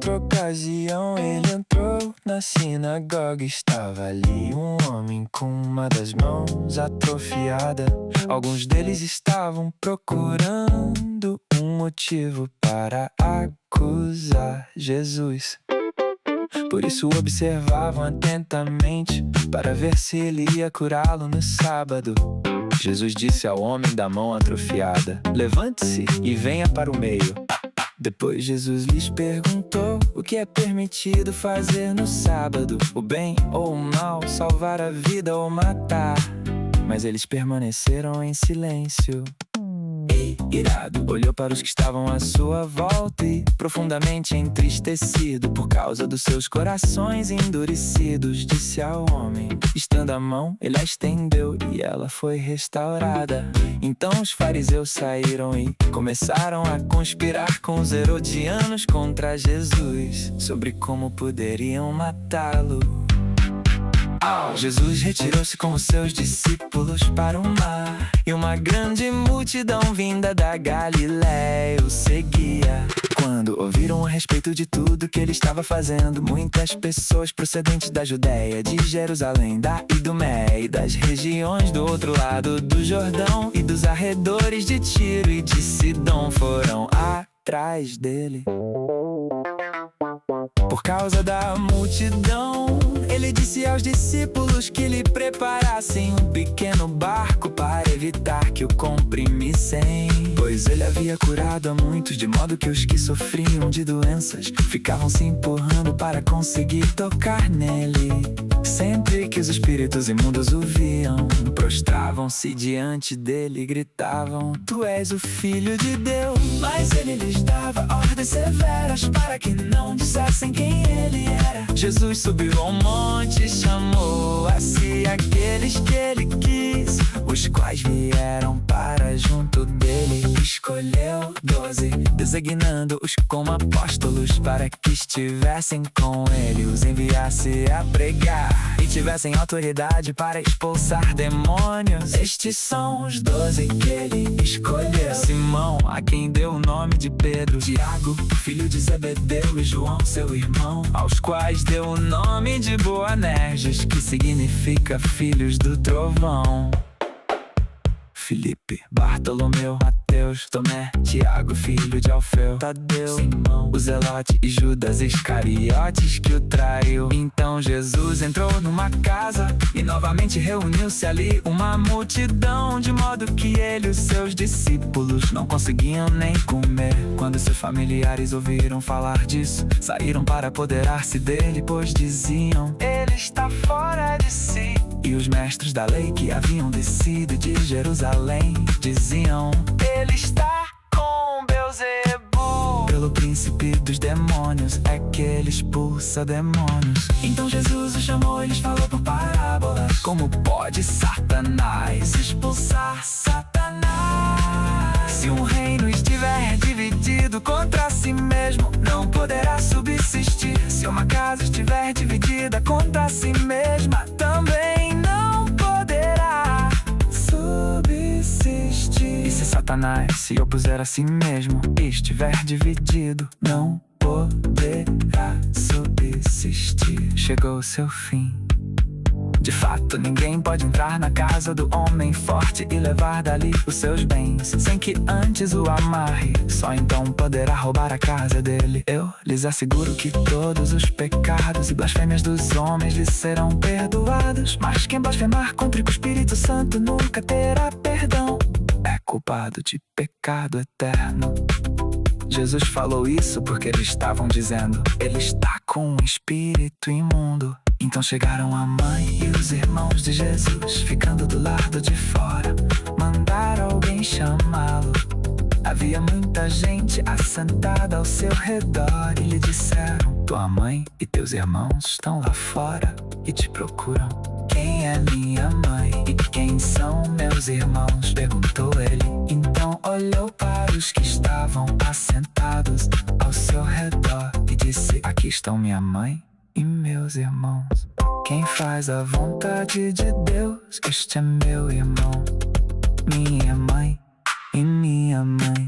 outra ocasião ele entrou na sinagoga. Estava ali um homem com uma das mãos atrofiada. Alguns deles estavam procurando um motivo para acusar Jesus. Por isso observavam atentamente para ver se ele ia curá-lo no sábado. Jesus disse ao homem da mão atrofiada: levante-se e venha para o meio. Depois Jesus lhes perguntou: o que é permitido fazer no sábado? O bem ou o mal? Salvar a vida ou matar? Mas eles permaneceram em silêncio. Irado, olhou para os que estavam à sua volta e, profundamente entristecido por causa dos seus corações endurecidos, disse ao homem: estenda a mão, ele a estendeu e ela foi restaurada. Então os fariseus saíram e começaram a conspirar com os herodianos contra Jesus, sobre como poderiam matá-lo. Jesus retirou-se com os seus discípulos para o mar, e uma grande multidão vinda da Galiléia o seguia. Quando ouviram a respeito de tudo que ele estava fazendo, muitas pessoas procedentes da Judéia, de Jerusalém, da Idumeia e das regiões do outro lado do Jordão e dos arredores de Tiro e de Sidom foram atrás dele. Por causa da multidão, ele disse aos discípulos que lhe preparassem um pequeno barco para evitar que o comprimissem, pois ele havia curado a muitos, de modo que os que sofriam de doenças ficavam se empurrando para conseguir tocar nele. Sempre que os espíritos imundos o viam, prostravam-se diante dele e gritavam: tu és o Filho de Deus. Mas ele lhes dava ordens severas para que não dissessem quem ele era. Jesus subiu ao monte e chamou a si aqueles que ele quis, os quais vieram para junto dele. Escolheu 12, designando-os como apóstolos, para que estivessem com ele, os enviasse a pregar e tivessem autoridade para expulsar demônios. Estes são os 12 que ele escolheu: Simão, a quem deu o nome de Pedro; Tiago, filho de Zebedeu; e João, seu irmão, aos quais deu o nome de Boanerges, que significa filhos do trovão; Filipe, Bartolomeu, Mateus, Tomé, Tiago, filho de Alfeu, Tadeu, Simão, o Zelote e Judas Iscariotes, que o traiu. Então Jesus entrou numa casa e novamente reuniu-se ali uma multidão, de modo que ele e os seus discípulos não conseguiam nem comer. Quando seus familiares ouviram falar disso, saíram para apoderar-se dele, pois diziam: ele está fora de si. E os mestres da lei que haviam descido de Jerusalém diziam: ele está com Beelzebu, pelo príncipe dos demônios é que ele expulsa demônios. Então Jesus os chamou e lhes falou por parábolas: como pode Satanás expulsar Satanás? Se um reino estiver dividido contra si mesmo, não poderá subsistir. Se uma casa estiver dividida contra si mesma, também não poderá subsistir. E se Satanás se opuser a si mesmo e estiver dividido, não poderá subsistir. Chegou o seu fim. De fato, ninguém pode entrar na casa do homem forte e levar dali os seus bens, sem que antes o amarre. Só então poderá roubar a casa dele. Eu lhes asseguro que todos os pecados e blasfêmias dos homens lhes serão perdoados, mas quem blasfemar contra o Espírito Santo nunca terá perdão. É culpado de pecado eterno. Jesus falou isso porque eles estavam dizendo: ele está com um espírito imundo. Então chegaram a mãe e os irmãos de Jesus, ficando do lado de fora, mandaram alguém chamá-lo. Havia muita gente assentada ao seu redor e lhe disseram: tua mãe e teus irmãos estão lá fora e te procuram. Quem é minha mãe e quem são meus irmãos? Perguntou ele. Então olhou para os que estavam assentados ao seu redor e disse: aqui estão minha mãe e meus irmãos. Quem faz a vontade de Deus, este é meu irmão, minha mãe e minha mãe.